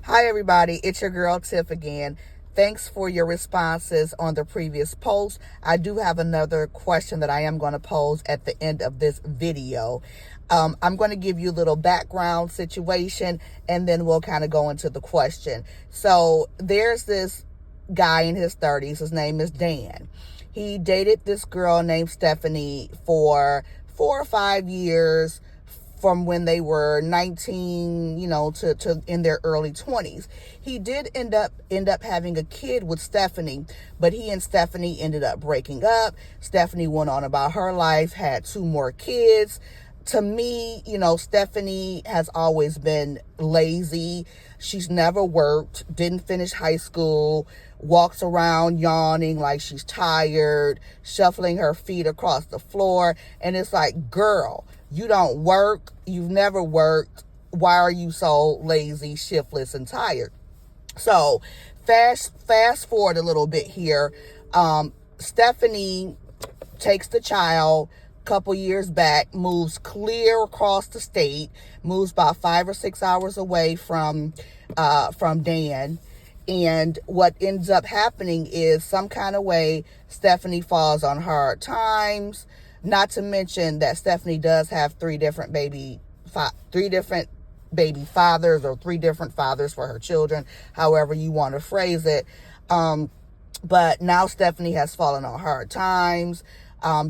Hi everybody, it's your girl Tiff again. Thanks for your responses on the previous post. I do have another question that I am going to pose at the end of this video. I'm going to give you a little background situation and then we'll kind of go into the question. So there's this guy in his 30s. His name is Dan. He dated this girl named Stephanie for 4 or 5 years, from when they were 19, to in their early 20s. He did end up having a kid with Stephanie, but he and Stephanie ended up breaking up. Stephanie went on about her life, had 2 more kids. To me, Stephanie has always been lazy. She's never worked, didn't finish high school, walks around yawning like she's tired, shuffling her feet across the floor. And it's like, girl, you don't work. You've never worked. Why are you so lazy, shiftless, and tired? So fast forward a little bit here. Stephanie takes the child couple years back, moves clear across the state, moves about 5 or 6 hours away from Dan. And what ends up happening is some kind of way Stephanie falls on hard times. Not to mention that Stephanie does have 3 different baby fathers, or 3 different fathers for her children, however you want to phrase it. But now Stephanie has fallen on hard times.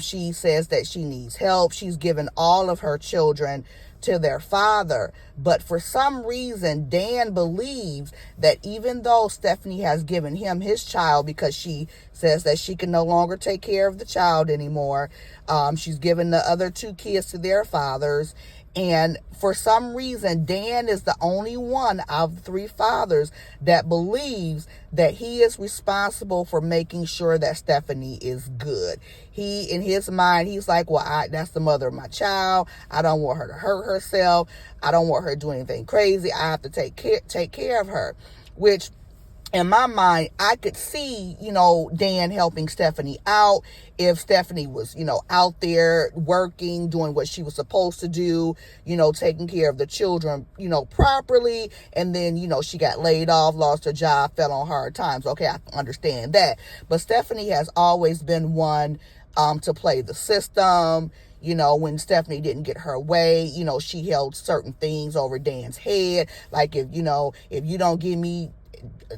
She says that she needs help. She's given all of her children to their father. But for some reason, Dan believes that even though Stephanie has given him his child, because she says that she can no longer take care of the child anymore, she's given the other 2 kids to their fathers. And for some reason, Dan is the only one of the 3 fathers that believes that he is responsible for making sure that Stephanie is good. In his mind, he's like, well, that's the mother of my child. I don't want her to hurt herself. I don't want her to do anything crazy. I have to take care of her, which in my mind, I could see, Dan helping Stephanie out if Stephanie was, out there working, doing what she was supposed to do, taking care of the children, properly. And then, she got laid off, lost her job, fell on hard times. Okay, I understand that. But Stephanie has always been one to play the system. When Stephanie didn't get her way, she held certain things over Dan's head. Like if you don't give me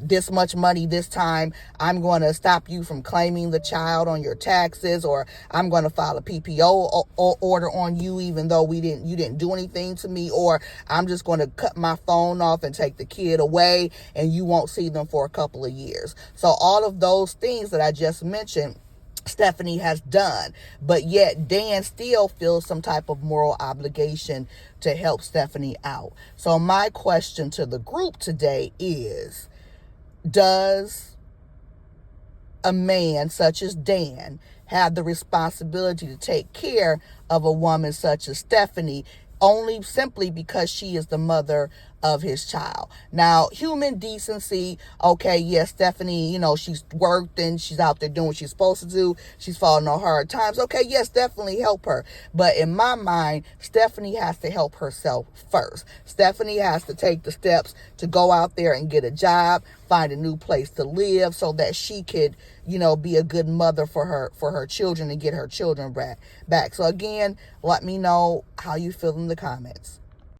this much money this time, I'm going to stop you from claiming the child on your taxes, or I'm going to file a PPO order on you even though you didn't do anything to me, or I'm just going to cut my phone off and take the kid away and you won't see them for a couple of years. So all of those things that I just mentioned, Stephanie has done, but yet Dan still feels some type of moral obligation to help Stephanie out. So my question to the group today is, does a man such as Dan have the responsibility to take care of a woman such as Stephanie, only simply because she is the mother of his child? Now, human decency, okay, yes, Stephanie, she's worked and she's out there doing what she's supposed to do. She's falling on hard times. Okay, yes, definitely help her. But in my mind, Stephanie has to help herself first. Stephanie has to take the steps to go out there and get a job, find a new place to live so that she could, be a good mother for her children and get her children back. So again, let me know how you feel in the comments.